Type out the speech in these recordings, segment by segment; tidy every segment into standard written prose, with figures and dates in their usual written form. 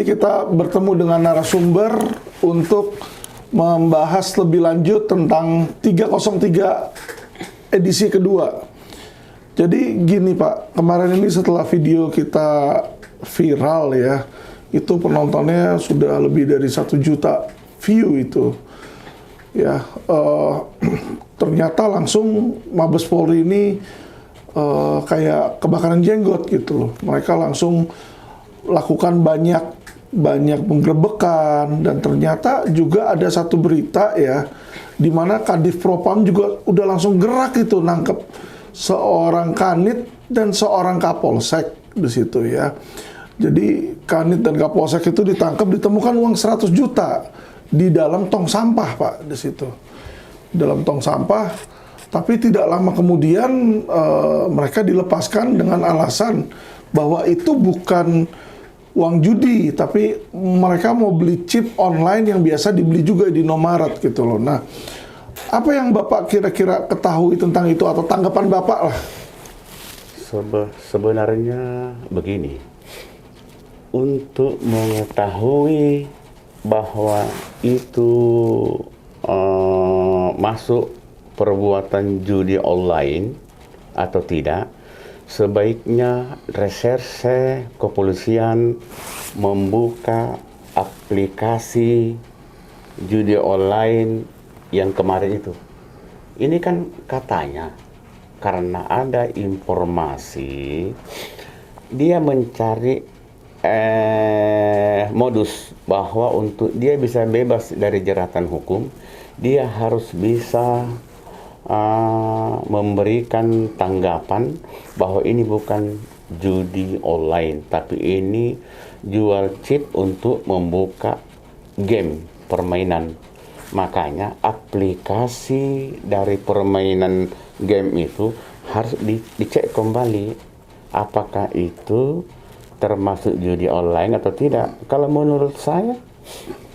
kita bertemu dengan narasumber untuk membahas lebih lanjut tentang 303 edisi kedua. Jadi gini Pak, kemarin ini setelah video kita viral ya, itu penontonnya sudah lebih dari 1 juta view itu. Ya, ternyata langsung Mabes Polri ini kayak kebakaran jenggot gitu loh. Mereka langsung lakukan banyak penggerebekan, dan ternyata juga ada satu berita ya, di mana Kadif Propam juga udah langsung gerak itu nangkep seorang kanit dan seorang kapolsek di situ ya. Jadi kanit dan kapolsek itu ditangkap, ditemukan uang 100 juta di dalam tong sampah Pak di situ. Dalam tong sampah, tapi tidak lama kemudian mereka dilepaskan dengan alasan bahwa itu bukan uang judi, tapi mereka mau beli chip online yang biasa dibeli juga di Indomaret gitu loh. Nah, apa yang Bapak kira-kira ketahui tentang itu atau tanggapan Bapak lah? Sebenarnya begini, untuk mengetahui bahwa itu masuk perbuatan judi online atau tidak, sebaiknya reserse kepolisian membuka aplikasi judi online yang kemarin itu. Ini kan katanya karena ada informasi dia mencari modus bahwa untuk dia bisa bebas dari jeratan hukum, dia harus bisa memberikan tanggapan bahwa ini bukan judi online, tapi ini jual chip untuk membuka game permainan. Makanya aplikasi dari permainan game itu harus dicek kembali apakah itu termasuk judi online atau tidak. Kalau menurut saya,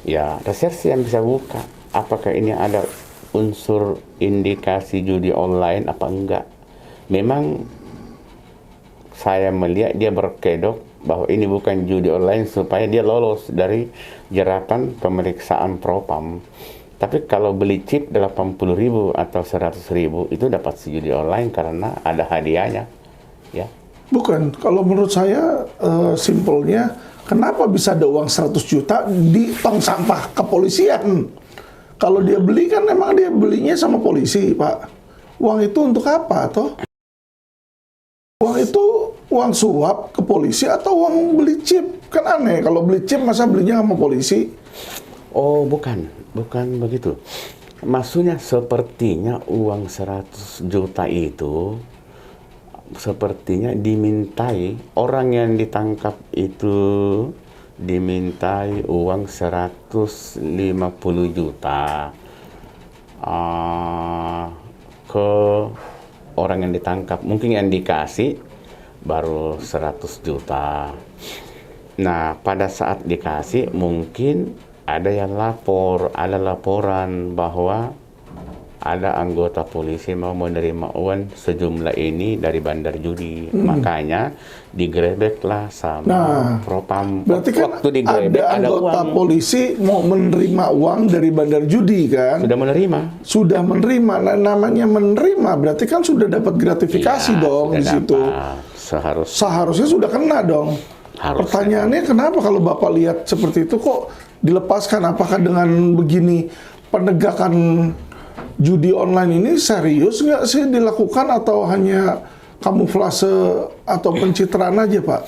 ya reserse yang bisa buka apakah ini ada unsur indikasi judi online apa enggak. Memang saya melihat dia berkedok bahwa ini bukan judi online supaya dia lolos dari jeratan pemeriksaan Propam. Tapi kalau beli chip 80.000 atau 100.000 itu dapat si judi online karena ada hadiahnya, ya. Bukan, kalau menurut saya simpelnya, kenapa bisa ada uang 100 juta di tong sampah kepolisian? Kalau dia beli kan memang dia belinya sama polisi, Pak. Uang itu untuk apa, toh? Uang itu uang suap ke polisi atau uang beli chip? Kan aneh, kalau beli chip masa belinya sama polisi? Oh, bukan begitu. Maksudnya sepertinya uang 100 juta itu sepertinya dimintai, orang yang ditangkap itu dimintai uang 150 juta ke orang yang ditangkap. Mungkin yang dikasih baru 100 juta. Nah, pada saat dikasih mungkin ada yang ada laporan bahwa ada anggota polisi mau menerima uang sejumlah ini dari bandar judi. Makanya digerebeklah sama Propam. Berarti kan waktu digerebek ada anggota uang. polisi mau menerima uang dari bandar judi kan? Sudah menerima. Nah, namanya menerima berarti kan sudah dapat gratifikasi dong di situ. Seharusnya sudah kena dong. Pertanyaannya kenapa kalau Bapak lihat seperti itu kok dilepaskan? Apakah dengan begini penegakan judi online ini serius nggak sih dilakukan atau hanya kamuflase atau pencitraan aja, Pak?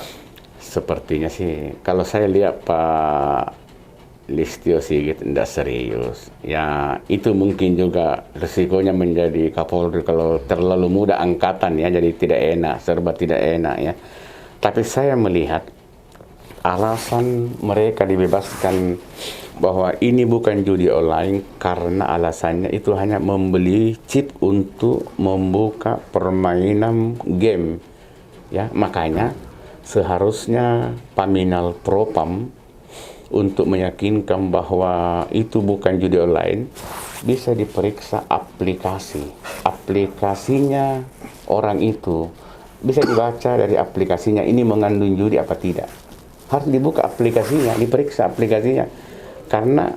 Sepertinya sih, kalau saya lihat Pak Listio Sigit tidak serius. Ya, itu mungkin juga resikonya menjadi Kapolri kalau terlalu muda angkatan ya, jadi tidak enak, serba tidak enak ya. Tapi saya melihat alasan mereka dibebaskan bahwa ini bukan judi online karena alasannya itu hanya membeli chip untuk membuka permainan game ya. Makanya seharusnya Paminal Propam untuk meyakinkan bahwa itu bukan judi online bisa diperiksa aplikasinya orang itu, bisa dibaca dari aplikasinya ini mengandung judi apa tidak. harus dibuka aplikasinya, diperiksa aplikasinya. Karena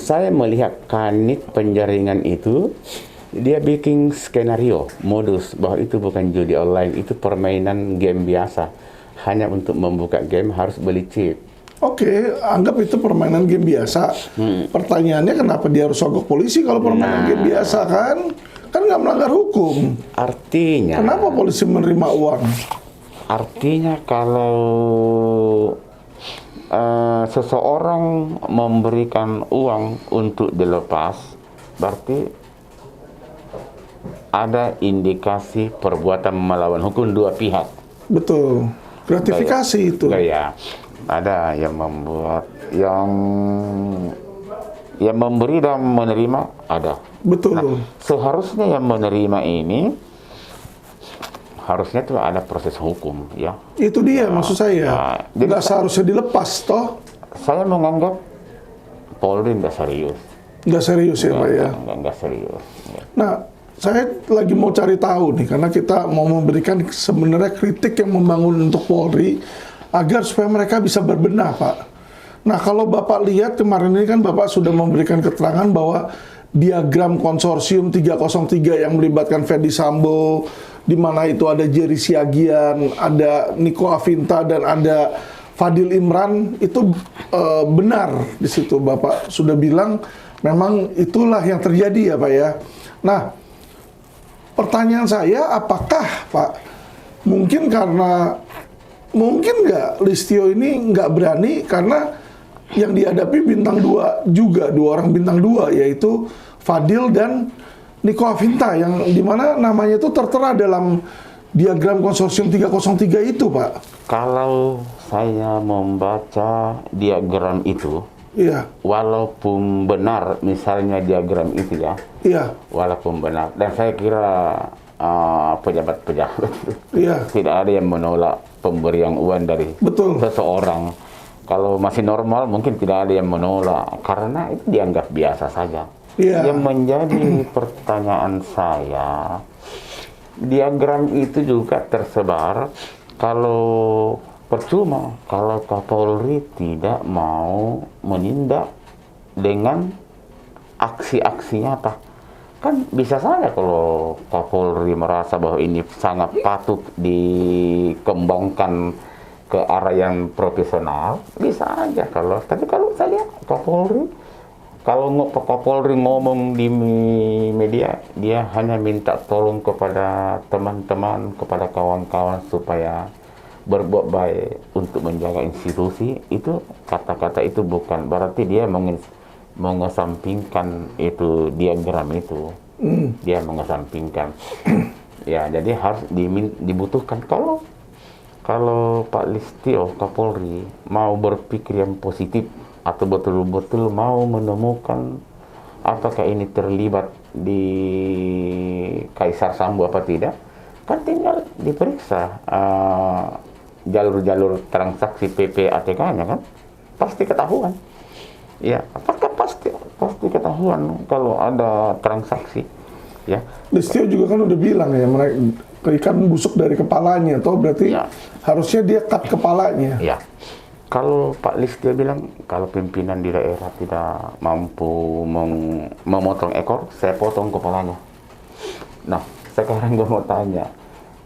saya melihat kanit penjaringan itu, dia bikin skenario, modus bahwa itu bukan judi online, itu permainan game biasa. Hanya untuk membuka game harus beli chip. Oke, anggap itu permainan game biasa. Pertanyaannya kenapa dia harus sogok polisi kalau permainan game biasa kan? Kan nggak melanggar hukum. Artinya, Kenapa polisi menerima uang? artinya kalau seseorang memberikan uang untuk dilepas, berarti ada indikasi perbuatan melawan hukum dua pihak. Betul. Gratifikasi itu. Ya, ada yang membuat, yang memberi dan menerima ada. Betul. Seharusnya yang menerima ini harusnya tuh ada proses hukum, ya. Itu dia maksud saya. Nah, jadi Nggak seharusnya dilepas toh. Saya menganggap Polri nggak serius. Nggak serius ya Pak ya. Nggak serius. Nah, saya lagi mau cari tahu nih, karena kita mau memberikan sebenarnya kritik yang membangun untuk Polri, agar supaya mereka bisa berbenah, Pak. Nah, kalau Bapak lihat kemarin ini kan Bapak sudah memberikan keterangan bahwa diagram konsorsium 303 yang melibatkan Ferdy Sambo, di mana itu ada Jerry Siagian, ada Niko Afinta, dan ada Fadil Imran, itu benar di situ Bapak sudah bilang memang itulah yang terjadi ya Pak ya. Nah, pertanyaan saya, apakah Pak mungkin nggak Listio ini nggak berani karena yang dihadapi bintang 2 juga, 2 orang bintang 2, yaitu Fadil dan Niko Afinta, yang dimana namanya itu tertera dalam diagram konsorsium 303 itu Pak. Kalau saya membaca diagram itu, Iya, walaupun benar misalnya diagram itu ya, iya, walaupun benar, dan saya kira pejabat-pejabat iya, tidak ada yang menolak pemberian uang dari betul. seseorang. Kalau masih normal mungkin tidak ada yang menolak karena itu dianggap biasa saja. Iya. Yang menjadi pertanyaan saya, diagram itu juga tersebar kalau percuma kalau Kapolri tidak mau menindak dengan aksi-aksi nyata. Kan bisa saja kalau Kapolri merasa bahwa ini sangat patut dikembangkan ke arah yang profesional, bisa aja. Tapi kalau saya lihat Kapolri ngomong di media, dia hanya minta tolong kepada teman-teman, kepada kawan-kawan supaya berbuat baik untuk menjaga institusi. Itu kata-kata itu bukan berarti dia mengesampingkan itu diagram itu. Dia mengesampingkan. Ya, jadi harus dibutuhkan kalau Pak Listio Kapolri mau berpikir yang positif atau betul-betul mau menemukan apakah ini terlibat di Kaisar Sambo apa tidak, kan tinggal diperiksa jalur-jalur transaksi PPATK-nya kan, pasti ketahuan. Ya, apakah pasti ketahuan kalau ada transaksi, ya. Listio juga kan udah bilang ya, mereka ikan busuk dari kepalanya, atau berarti Ya. harusnya dia cut kepalanya. Ya, kalau Pak Listio bilang kalau pimpinan di daerah tidak mampu memotong ekor, saya potong kepalanya. Nah, sekarang gue mau tanya,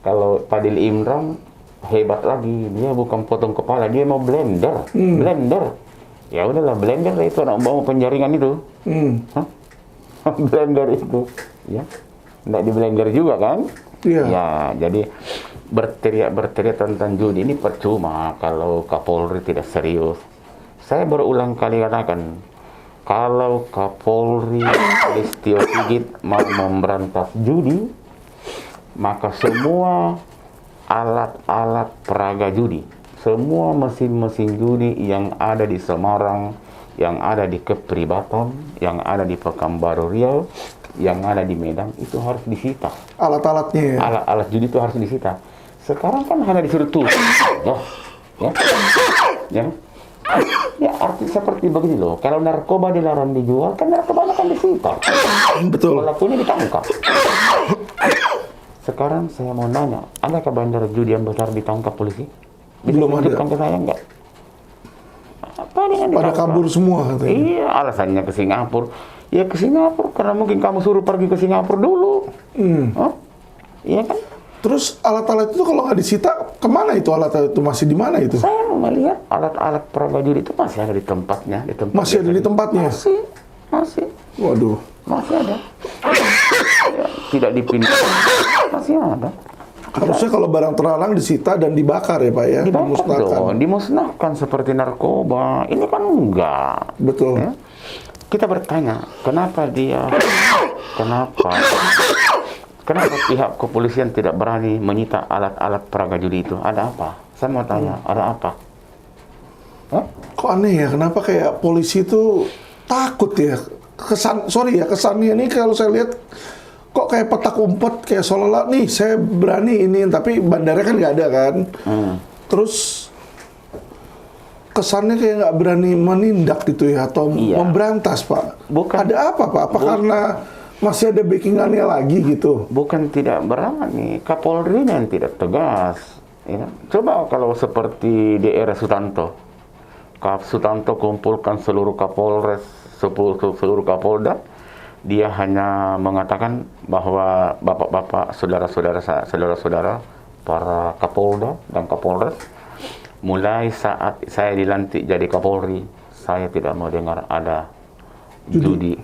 kalau Fadil Imran hebat lagi, dia bukan potong kepala, dia mau blender. Ya udahlah, blender itu anak bawa penjaringan itu. Hah? Blender itu, ya, nggak di blender juga kan? Iya. Ya, jadi berteriak tentang judi ini percuma kalau Kapolri tidak serius. Saya berulang kali katakan, kalau Kapolri Listio Sigit mau memberantas judi, maka semua alat-alat peraga judi, semua mesin-mesin judi yang ada di Semarang, yang ada di Kepri Batam, yang ada di Pekanbaru Riau, yang ada di Medan, itu harus disita. Alat-alatnya ya. Alat-alat judi itu harus disita. Sekarang kan hanya disuruh tuh, ya. Ya, arti seperti begini loh. Kalau narkoba dilarang dijual, kan narkoba akan disita. Betul. Pelakunya ditangkap. Sekarang saya mau nanya, adakah bandar judi yang besar ditangkap polisi? Bisa Belum ada. tunjukkan ke saya enggak? palingan Pada ditangkap. kabur semua katanya. Iya, alasannya ke Singapura. Ya ke Singapura karena mungkin kamu suruh pergi ke Singapura dulu. Oh, iya kan? Terus alat-alat itu kalau nggak disita, kemana itu alat-alat itu? Masih di mana itu? Saya melihat alat-alat peraga judi itu masih ada di tempatnya, Masih ada di tempatnya? Masih Waduh. ada. Ya, tidak dipindah, masih ada. Harusnya kalau barang terlarang disita dan dibakar ya Pak ya? Dibakar dong, dimusnahkan seperti narkoba. Ini kan enggak. Betul. Ya? Kita bertanya, kenapa pihak kepolisian tidak berani menyita alat-alat peraga judi itu? Ada apa? Saya mau tanya, ada apa? Hah? Kok aneh ya? Kenapa kayak polisi itu takut ya? Kesannya ini kalau saya lihat kok kayak petak umpet, kayak seolah-olah nih saya berani ini, tapi bandarnya kan nggak ada kan? Terus kesannya kayak nggak berani menindak gitu ya, atau memberantas Pak. Bukan. Ada apa Pak? Apa karena masih ada backingannya lagi gitu? Bukan tidak berani, Kapolri yang tidak tegas. Ya. Coba kalau seperti di era Sutanto, Sutanto kumpulkan seluruh Kapolres, seluruh Kapolda, dia hanya mengatakan bahwa bapak-bapak, saudara-saudara, para Kapolda dan Kapolres, mulai saat saya dilantik jadi Kapolri, saya tidak mau dengar ada judi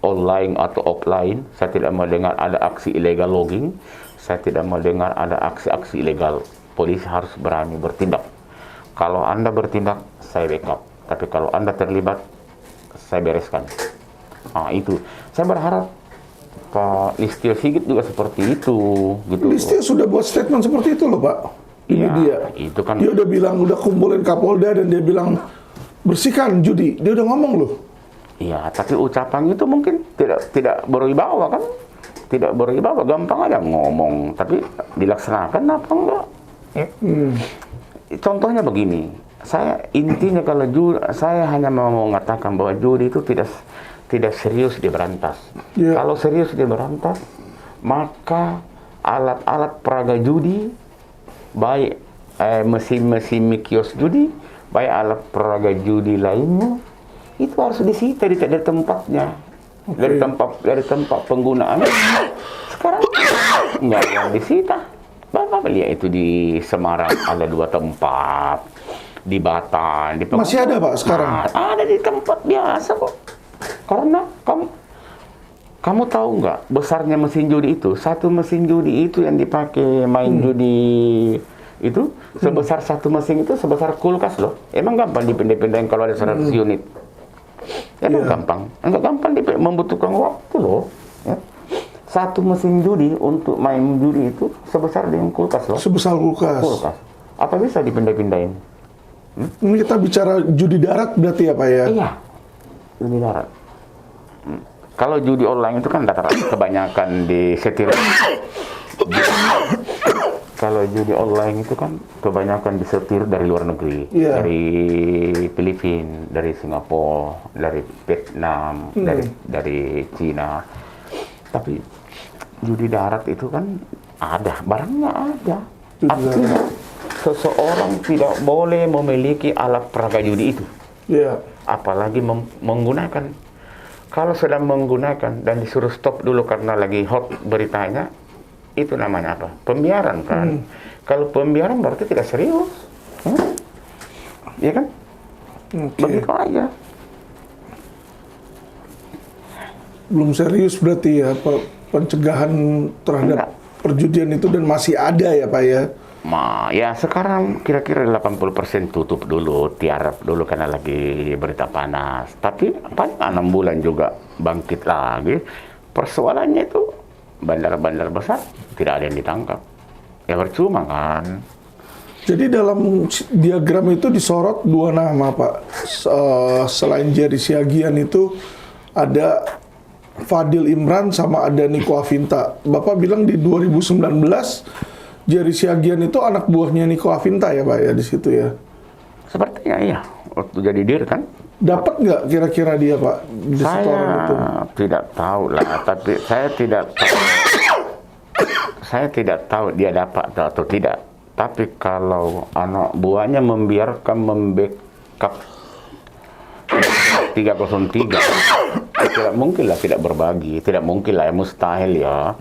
online atau offline. Saya tidak mau dengar ada aksi illegal logging. Saya tidak mau dengar ada aksi-aksi ilegal. Polisi harus berani bertindak. Kalau Anda bertindak, saya backup. Tapi kalau Anda terlibat, saya bereskan. Nah, itu. Saya berharap Pak Listio Sigit juga seperti itu. Gitu. Listio sudah buat statement seperti itu loh Pak. Ini Ya, dia. itu kan. Dia udah bilang, udah kumpulin Kapolda dan dia bilang bersihkan judi. Dia udah ngomong loh. Iya, tapi ucapan itu mungkin tidak berwibawa kan? Tidak berwibawa, gampang aja ngomong, tapi dilaksanakan apa enggak? Ya. Contohnya begini, intinya kalau saya hanya mau mengatakan bahwa judi itu tidak serius diberantas. Yeah. Kalau serius diberantas, maka alat-alat peraga judi, baik mesin-mesin kios judi, baik alat peraga judi lainnya, itu harus disita dari tempatnya, dari tempat penggunaan. Sekarang nggak yang disita. Bapak lihat itu di Semarang ada 2 tempat, di Batam, di Masih ada Pak sekarang? ada di tempat biasa kok. Karena kamu tahu nggak besarnya mesin judi itu? Satu mesin judi itu yang dipakai main judi itu sebesar satu mesin itu sebesar kulkas loh. Emang gampang dipindah-pindahin kalau ada 100 unit? Emang gampang? Enggak gampang, membutuhkan waktu loh. Ya. Satu mesin judi untuk main judi itu sebesar dengan kulkas loh. Sebesar kulkas. Apa bisa dipindah-pindahin? Ini kita bicara judi darat berarti ya Pak ya? Iya, judi darat. Kalau judi online itu kan rata-rata kebanyakan disetir. Kalau judi online itu kan kebanyakan disetir dari luar negeri, dari Filipina, dari Singapura, dari Vietnam, dari Cina. Tapi judi darat itu kan ada, barangnya ada. Artinya seseorang tidak boleh memiliki alat peraga judi itu. Iya. Apalagi menggunakan. Kalau sedang menggunakan dan disuruh stop dulu karena lagi hot beritanya, itu namanya apa? Pembiaran kan. Kalau pembiaran berarti tidak serius. Iya kan? Begitu aja. Belum serius berarti ya pencegahan terhadap perjudian itu, dan masih ada ya Pak ya? Ya sekarang kira-kira 80% tutup dulu, tiarap dulu karena lagi berita panas. Tapi paling 6 bulan juga bangkit lagi. Persoalannya itu bandar-bandar besar tidak ada yang ditangkap. Ya percuma kan. Jadi dalam diagram itu disorot 2 nama Pak. Selain Jerry Siagian itu ada Fadil Imran sama ada Niko Afinta. Bapak bilang di 2019 Jerry Siagian itu anak buahnya Niko Afinta ya Pak ya di situ ya? Sepertinya iya. Waktu jadi dir kan. Dapat nggak kira-kira dia Pak di setoran itu? Saya tidak tahu lah, tapi saya tidak tahu dia dapat atau tidak. Tapi kalau anak buahnya membiarkan membackup 303 tidak mungkin lah tidak berbagi, tidak mungkin lah, mustahil ya.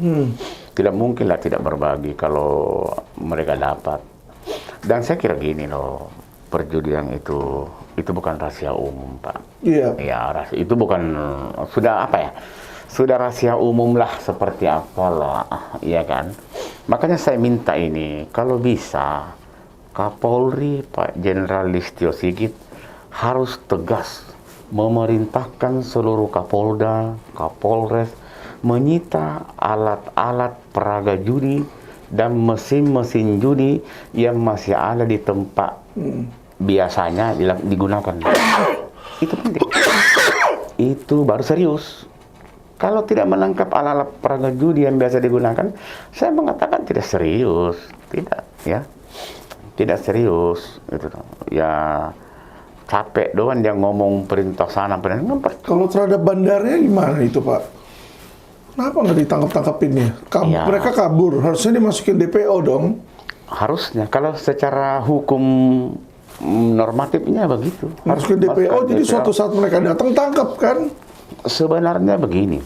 Tidak mungkin lah tidak berbagi kalau mereka dapat. Dan saya kira gini loh, perjudian itu bukan rahasia umum, Pak. Iya. Ya, itu bukan, sudah apa ya? Sudah rahasia umum lah, seperti apalah, ya kan? Makanya saya minta ini, kalau bisa Kapolri Pak Jenderal Listio Sigit harus tegas memerintahkan seluruh Kapolda, Kapolres menyita alat-alat peraga judi dan mesin-mesin judi yang masih ada di tempat biasanya digunakan. Itu penting. Itu baru serius. Kalau tidak menangkap alat-alat peraga judi yang biasa digunakan, saya mengatakan tidak serius. Tidak, ya. Tidak serius. Gitu. Ya, capek doang dia ngomong perintah sana, perintah. Kalau terhadap bandarnya gimana itu, Pak? Kenapa nggak ditangkap-tangkapin ya? Ya. Mereka kabur, harusnya dimasukin DPO dong. Harusnya, kalau secara hukum normatifnya begitu. Harus ke DPO, jadi suatu saat mereka datang, tangkap kan? Sebenarnya begini,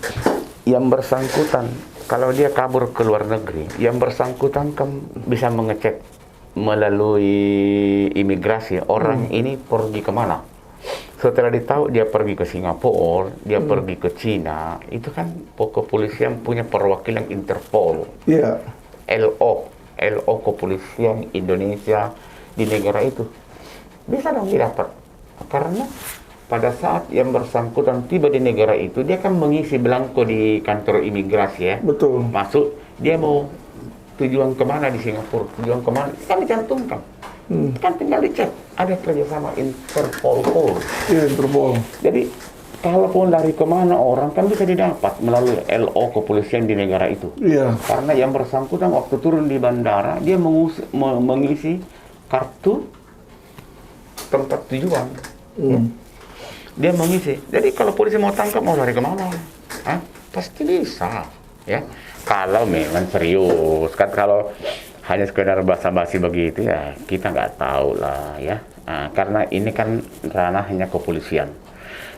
yang bersangkutan, kalau dia kabur ke luar negeri, yang bersangkutan kan bisa mengecek melalui imigrasi, orang ini pergi kemana. Setelah ditahu dia pergi ke Singapura, dia pergi ke Cina, itu kan kepolisian punya perwakilan Interpol. Iya. LO Kepolisian Indonesia di negara itu. Bisa dong didapat. Karena pada saat yang bersangkutan tiba di negara itu, dia kan mengisi belangko di kantor imigrasi ya. Betul. Masuk, dia mau tujuan kemana di Singapura, tujuan kemana, kan dicantumkan. Kan tinggal dicek, ada kerjasama Interpol. Iya, Interpol. Jadi, kalaupun dari kemana orang kan bisa didapat melalui LO kepolisian di negara itu. Iya. Karena yang bersangkutan waktu turun di bandara, dia mengisi kartu tempat tujuan. Ya. Dia mengisi. Jadi kalau polisi mau tangkap, mau lari kemana? Hah? Pasti bisa. Ya. Kalau memang serius. Kan kalau hanya sekedar basa-basi begitu ya, kita nggak tahu lah ya. Nah, karena ini kan ranahnya kepolisian.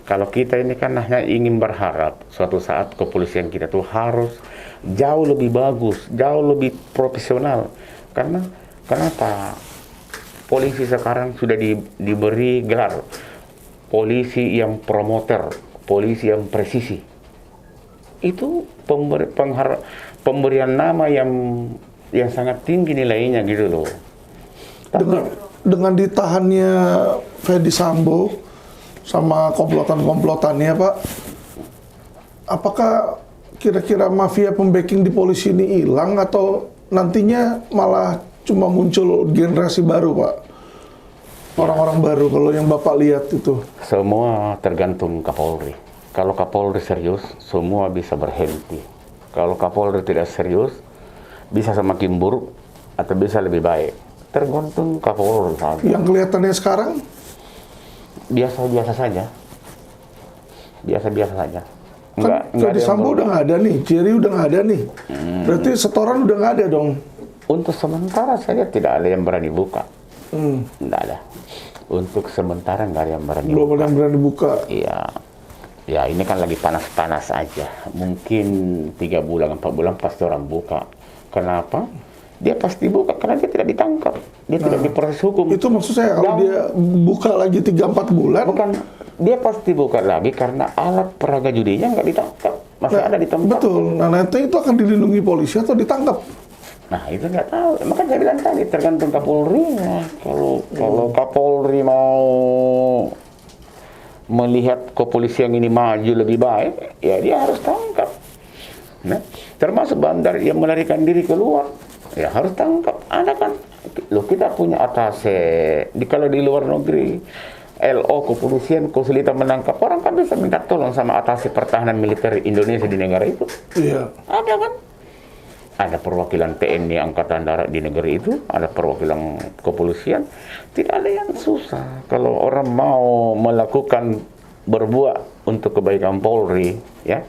Kalau kita ini kan hanya ingin berharap suatu saat kepolisian kita tuh harus jauh lebih bagus, jauh lebih profesional. Karena kenapa? Polisi sekarang sudah diberi gelar polisi yang promoter, polisi yang presisi. Itu pemberian nama yang sangat tinggi nilainya gitu loh. Dengan ditahannya Fedy Sambo sama komplotan-komplotannya, Pak, apakah kira-kira mafia pembacking di polisi ini hilang atau nantinya malah cuma muncul generasi baru, Pak? Orang-orang baru kalau yang Bapak lihat itu. Semua tergantung Kapolri. Kalau Kapolri serius, semua bisa berhenti. Kalau Kapolri tidak serius, bisa semakin buruk atau bisa lebih baik. Tergantung Kapolri saja. Yang kelihatannya sekarang? Biasa-biasa saja. Biasa-biasa saja. Kan Fedy Sambo udah nggak ada nih, Jerry udah nggak ada nih. Berarti setoran udah nggak ada dong? Untuk sementara saja tidak ada yang berani buka. Tidak ada. Untuk sementara nggak ada yang berani Belum buka. ada yang berani buka. Iya. Ya ini kan lagi panas-panas aja. Mungkin 3 bulan, 4 bulan pasti orang buka. Kenapa? Dia pasti buka karena dia tidak ditangkap. Dia tidak diproses hukum. Itu maksud saya kalau dia buka lagi 3-4 bulan. Bukan, dia pasti buka lagi karena alat peraga judinya nggak ditangkap. Masih ada di tempat. Betul. Nah nanti itu akan dilindungi polisi atau ditangkap? Nah itu nggak tahu. Makanya saya bilang tadi tergantung Kapolri-nya. Kalau Kapolri mau melihat kepolisian ini maju lebih baik, ya dia harus tangkap. Nah, termasuk bandar yang melarikan diri keluar, ya harus tangkap. Ada kan? Loh kita punya atase. Kalau di luar negeri, LO kepolisian kesulitan menangkap orang kan bisa minta tolong sama atase pertahanan militer Indonesia di negara itu. Iya. Ada kan? Ada perwakilan TNI Angkatan Darat di negeri itu, ada perwakilan kepolisian. Tidak ada yang susah. Kalau orang mau melakukan berbuat untuk kebaikan Polri, ya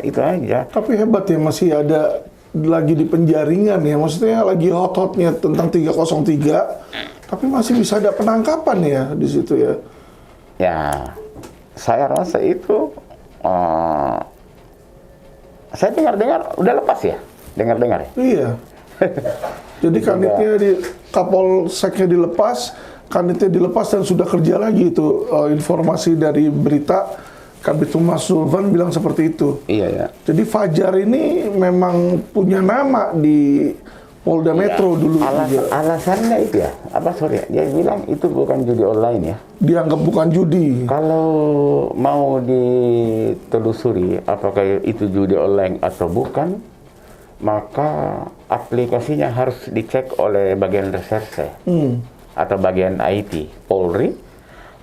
itu aja. Tapi hebat ya, masih ada lagi di penjaringan ya. Maksudnya lagi hot-hotnya tentang 303, tapi masih bisa ada penangkapan ya di situ ya. Ya, saya rasa itu saya dengar-dengar udah lepas ya, dengar-dengar ya. Iya. Jadi kanitnya Kapolseknya dilepas, kanitnya dilepas dan sudah kerja lagi itu. Informasi dari berita Kabid Humas Zulfan bilang seperti itu. Iya ya. Jadi Fajar ini memang punya nama di Polda Metro dulu juga. Alasannya itu ya, dia bilang itu bukan judi online ya. Dianggap bukan judi. Kalau mau ditelusuri apakah itu judi online atau bukan, maka aplikasinya harus dicek oleh bagian reserse atau bagian IT Polri,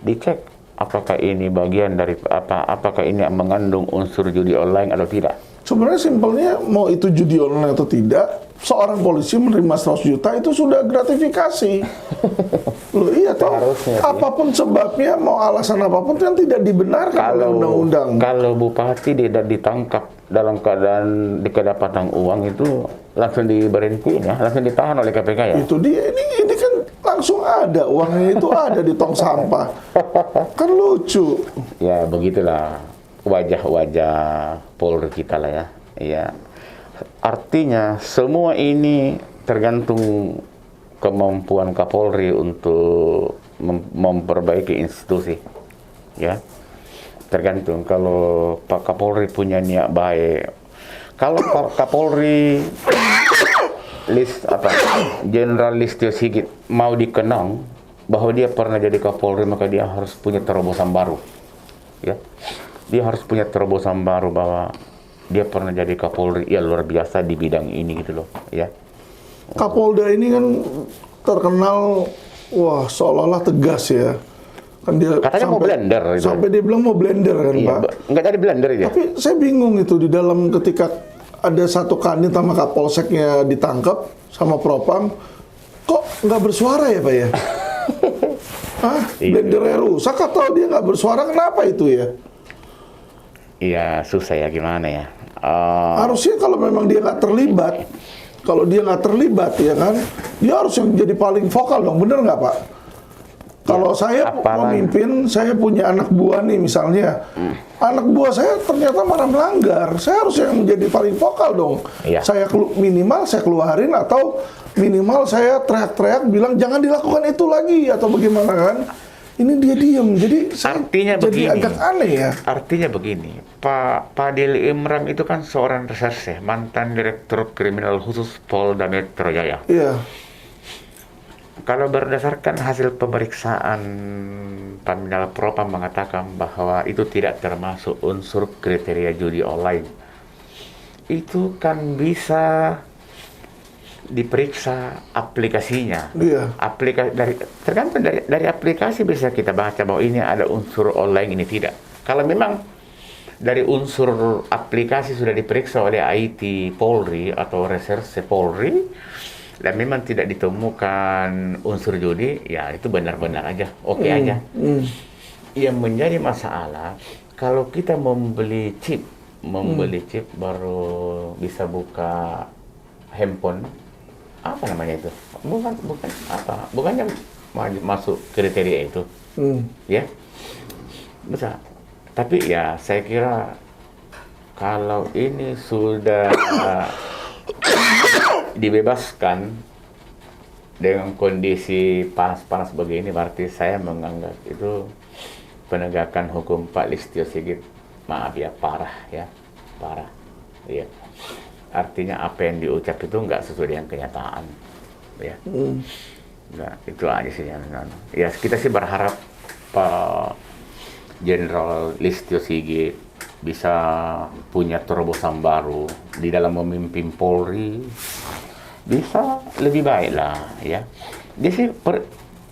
dicek apakah ini bagian dari apakah ini mengandung unsur judi online atau tidak. Sebenarnya simpelnya mau itu judi online atau tidak, seorang polisi menerima 100 juta itu sudah gratifikasi. Loh iya toh, apapun sebabnya, mau alasan apapun kan tidak dibenarkan oleh undang-undang. Kalau bupati tidak ditangkap dalam keadaan kedapatan uang itu langsung diberhentiin ya, langsung ditahan oleh KPK ya. Itu dia, ini kan langsung ada uangnya itu ada di tong sampah. Kan lucu. Ya begitulah wajah-wajah Polri kita lah ya. Iya. Artinya semua ini tergantung kemampuan Kapolri untuk memperbaiki institusi. Ya. Tergantung kalau Pak Kapolri punya niat baik. Kalau Pak Kapolri Jenderal Listio Sigit mau dikenang bahwa dia pernah jadi Kapolri, maka dia harus punya terobosan baru. Ya. Dia harus punya terobosan baru bahwa dia pernah jadi Kapolri, ya luar biasa di bidang ini gitu loh, ya. Kapolda ini kan terkenal, wah seolah-olah tegas ya. Kan dia katanya mau blender itu. Sampai dia bilang mau blender kan, iya, Pak. Nggak jadi blender ya. Tapi saya bingung itu di dalam ketika ada satu kanit sama Kapolseknya ditangkap sama Propam, kok nggak bersuara ya Pak ya? Blendernya rusak atau dia nggak bersuara, kenapa itu ya? Iya, susah ya gimana ya. Harusnya kalau memang dia nggak terlibat, ya kan, dia harus yang jadi paling vokal dong, bener nggak Pak? Kalau saya memimpin, saya punya anak buah nih misalnya, anak buah saya ternyata malah melanggar, saya harus yang menjadi paling vokal dong. Iya. Minimal saya keluarin atau minimal saya teriak-teriak bilang jangan dilakukan itu lagi atau bagaimana kan? Ini dia diem, jadi artinya jadi begini, agak aneh ya. Artinya begini, Pak Deli Imran itu kan seorang reserse, mantan Direktur Kriminal Khusus Polda Metro Jaya. Iya. Kalau berdasarkan hasil pemeriksaan Pamina Propam mengatakan bahwa itu tidak termasuk unsur kriteria judi online, itu kan bisa diperiksa aplikasinya. Iya. Tergantung dari aplikasi bisa kita baca bahwa ini ada unsur online, ini tidak. Kalau memang dari unsur aplikasi sudah diperiksa oleh IT Polri atau reserse Polri dan memang tidak ditemukan unsur judi, ya itu benar-benar aja, oke aja. Yang menjadi masalah kalau kita membeli chip baru bisa buka handphone. Apa namanya itu? Bukannya masuk kriteria itu, ya bisa. Tapi ya saya kira kalau ini sudah dibebaskan dengan kondisi panas-panas begini, berarti saya menganggap itu penegakan hukum Pak Listio Sigit, maaf ya, parah, ya. Artinya apa yang diucap itu nggak sesuai dengan kenyataan, ya. Nah, itu aja sih yang ya kita sih berharap Pak Jenderal Listio Sigit bisa punya terobosan baru di dalam memimpin Polri, bisa lebih baik lah, ya. Dia sih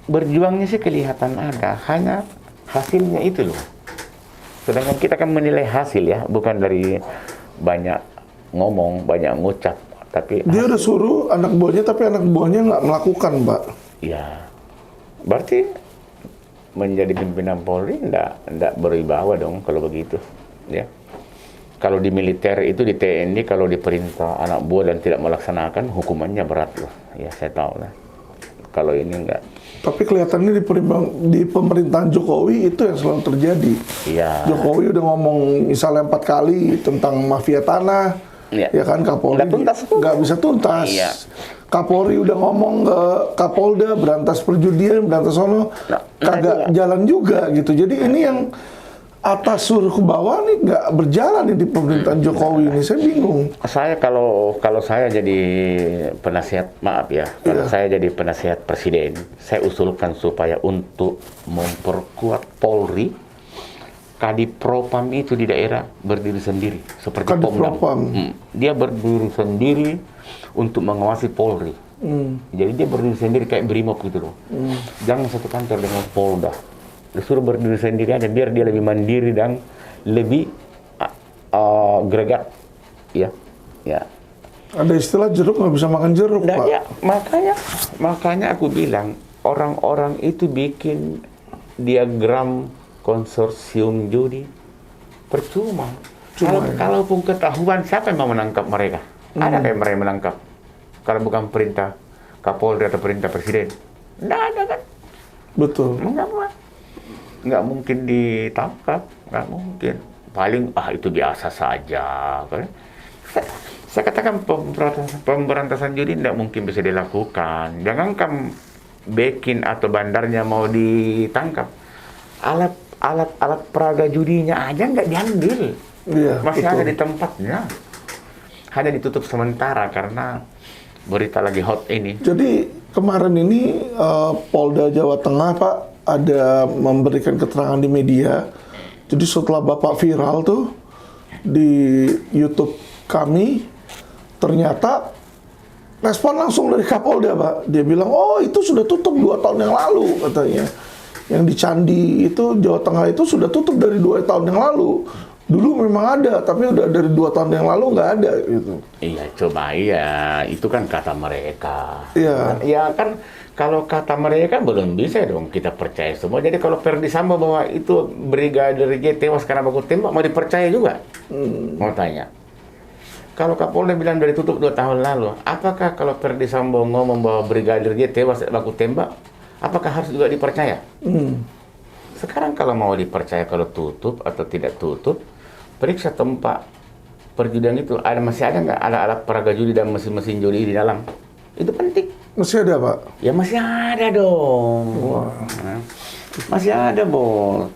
berjuangnya sih kelihatan ada, hanya hasilnya itu loh. Sedangkan kita kan menilai hasil ya, bukan dari banyak ngomong, banyak ngucap, tapi dia udah suruh anak buahnya, tapi anak buahnya nggak melakukan, Pak. Ya, berarti menjadi pimpinan Polri ndak berwibawa dong kalau begitu, ya. Kalau di militer itu, di TNI, kalau diperintah anak buah dan tidak melaksanakan, hukumannya berat loh. Ya, saya tahu lah. kalau ini enggak. Tapi kelihatannya di pemerintahan Jokowi itu yang selalu terjadi. Iya. Jokowi udah ngomong misalnya 4 kali tentang mafia tanah, Iya. ya kan Kapolri Nggak tuntas. nggak bisa tuntas. Iya. Kapolri udah ngomong ke Kapolda berantas perjudian, berantas sono, kagak jalan juga gitu. Jadi ini yang atas suruh ke bawah nih nggak berjalan nih di pemerintahan Jokowi ini. Saya bingung. Saya kalau saya jadi penasihat, maaf ya, kalau saya jadi penasihat presiden, saya usulkan supaya untuk memperkuat Polri, Kadipropam itu di daerah berdiri sendiri seperti Pomdam. Kadipropam. Dia berdiri sendiri untuk mengawasi Polri. Jadi dia berdiri sendiri kayak Brimob gitu loh. Jangan satu kantor dengan Polda. Disuruh berdiri sendiri aja biar dia lebih mandiri dan lebih gregat, ya. Ada istilah jeruk nggak bisa makan jeruk, Nah, Pak. ya, makanya aku bilang orang-orang itu bikin diagram konsorsium judi percuma. Kalaupun ketahuan, siapa yang mau menangkap mereka? Ada kayak mereka menangkap? Kalau bukan perintah Kapolri atau perintah Presiden, nggak ada kan? Betul. Nggak mungkin ditangkap, nggak mungkin. Paling itu biasa saja. Kan? Saya katakan pemberantasan judi tidak mungkin bisa dilakukan. Jangankan Bekin atau bandarnya mau ditangkap, alat peraga judinya aja nggak diambil, masih betul. ada di tempatnya, hanya ditutup sementara karena berita lagi hot ini. Jadi kemarin ini Polda Jawa Tengah, Pak, ada memberikan keterangan di media. Jadi setelah Bapak viral tuh di YouTube kami, ternyata respon langsung dari Kapolda, Pak. Dia bilang, oh itu sudah tutup 2 tahun yang lalu, katanya. Yang di Candi itu, Jawa Tengah itu sudah tutup dari 2 tahun yang lalu. Dulu memang ada, tapi udah dari 2 tahun yang lalu nggak ada, gitu. Iya, coba itu kan kata mereka. Iya. Ya kan, kalau kata mereka belum bisa dong kita percaya semua. Jadi kalau Ferdi Sambo bahwa itu Brigadir J tewas karena baku tembak, mau dipercaya juga? Mau tanya. Kalau Kapolda bilang dari tutup 2 tahun lalu, apakah kalau Ferdi Sambo ngomong bahwa Brigadir J tewas baku tembak, apakah harus juga dipercaya? Sekarang kalau mau dipercaya kalau tutup atau tidak tutup, periksa tempat perjudian itu masih ada nggak alat peraga judi dan mesin-mesin judi di dalam? Itu penting. Masih ada, Pak? Ya masih ada dong. Masih ada, Bos.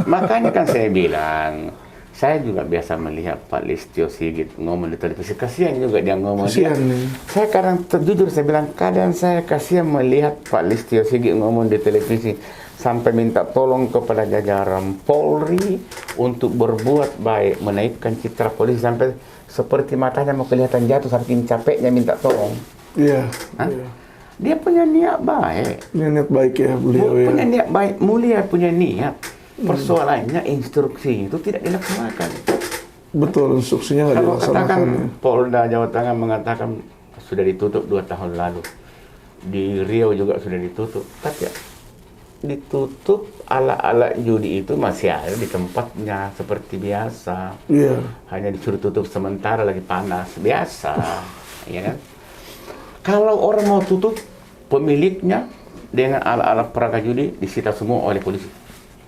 Makanya kan saya bilang, saya juga biasa melihat Pak Listio Sigit ngomong di televisi. Kasihan juga dia ngomong. Kasihan nih. Saya kadang jujur saya bilang, kadang saya kasihan melihat Pak Listio Sigit ngomong di televisi sampai minta tolong kepada jajaran Polri untuk berbuat baik, menaikkan citra polisi sampai seperti matanya mau kelihatan jatuh saking capeknya minta tolong. Iya. Dia punya niat baik. Niat baik ya beliau ya. Punya niat baik, mulia punya niat. Persoalannya instruksi itu tidak dilaksanakan. Betul, instruksinya nggak Kalau dilaksanakan. katakan Ya. Polda Jawa Tengah mengatakan sudah ditutup 2 tahun lalu. Di Riau juga sudah ditutup. Tapi ya, ditutup alat-alat judi itu masih ada di tempatnya seperti biasa. Iya. Hanya disuruh tutup sementara lagi panas. Biasa. Ya kan? Kalau orang mau tutup, pemiliknya dengan alat-alat peraga judi disita semua oleh polisi.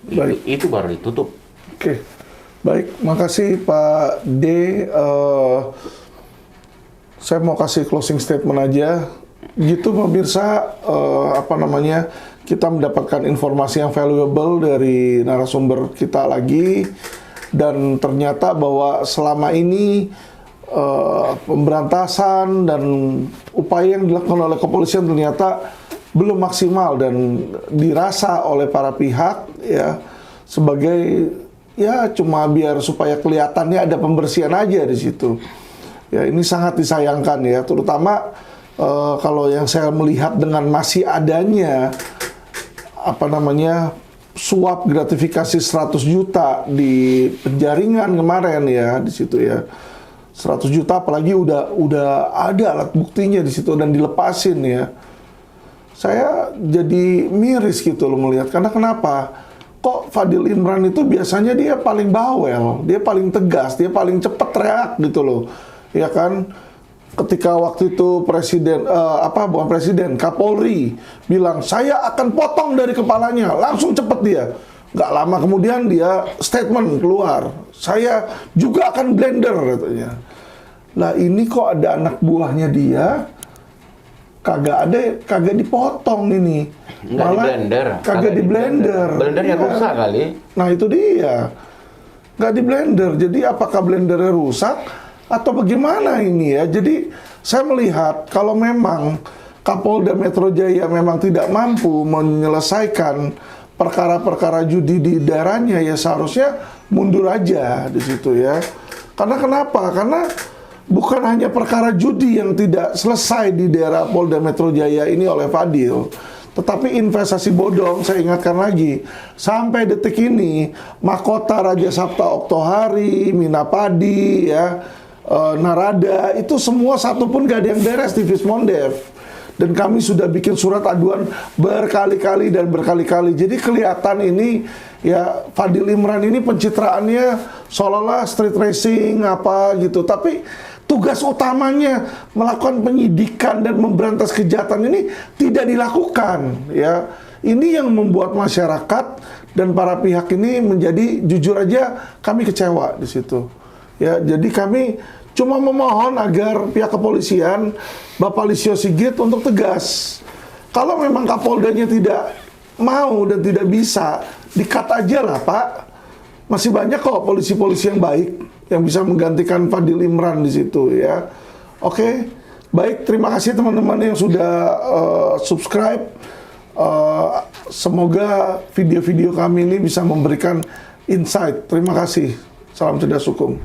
Baik. Itu baru ditutup. Oke. Baik, makasih Pak D. Saya mau kasih closing statement aja. Gitu pemirsa, kita mendapatkan informasi yang valuable dari narasumber kita lagi. Dan ternyata bahwa selama ini pemberantasan dan upaya yang dilakukan oleh kepolisian ternyata belum maksimal dan dirasa oleh para pihak ya sebagai ya cuma biar supaya kelihatannya ada pembersihan aja di situ. Ya ini sangat disayangkan ya, terutama kalau yang saya melihat dengan masih adanya suap gratifikasi 100 juta di penjaringan kemarin ya di situ ya. 100 juta apalagi udah ada alat buktinya di situ dan dilepasin ya. Saya jadi miris gitu loh melihat, karena kenapa? Kok Fadil Imran itu biasanya dia paling bawel, dia paling tegas, dia paling cepat reak gitu loh. Ya kan? ketika waktu itu presiden bukan presiden, Kapolri bilang saya akan potong dari kepalanya, langsung cepet dia. Nggak lama kemudian dia statement keluar, saya juga akan blender katanya. Lah ini kok ada anak buahnya dia kagak dipotong ini, Nggak di blender, kagak di blender. Blendernya Iya. rusak kali. Nah itu dia, nggak di blender. Jadi apakah blendernya rusak atau bagaimana ini ya? Jadi saya melihat kalau memang Kapolda Metro Jaya memang tidak mampu menyelesaikan perkara-perkara judi di daerahnya, ya seharusnya mundur aja di situ ya. Karena kenapa? Karena bukan hanya perkara judi yang tidak selesai di daerah Polda Metro Jaya ini oleh Fadil, tetapi investasi bodong, saya ingatkan lagi, sampai detik ini, Mahkota Raja Sabta Oktohari, Minapadi, ya, Narada, itu semua satu pun gak ada yang beres di Vismondev. Dan kami sudah bikin surat aduan berkali-kali dan berkali-kali. Jadi kelihatan ini, ya, Fadil Imran ini pencitraannya seolah-olah street racing, apa gitu. Tapi tugas utamanya melakukan penyidikan dan memberantas kejahatan ini tidak dilakukan, ya. Ini yang membuat masyarakat dan para pihak ini menjadi, jujur aja kami kecewa di situ. Ya, jadi kami cuma memohon agar pihak kepolisian, Bapak Lisio Sigit untuk tegas. Kalau memang Kapoldanya tidak mau dan tidak bisa, di-cut aja lah Pak. Masih banyak kok polisi-polisi yang baik yang bisa menggantikan Fadil Imran di situ ya. Oke, baik, terima kasih teman-teman yang sudah subscribe. Semoga video-video kami ini bisa memberikan insight. Terima kasih. Salam cerdas hukum.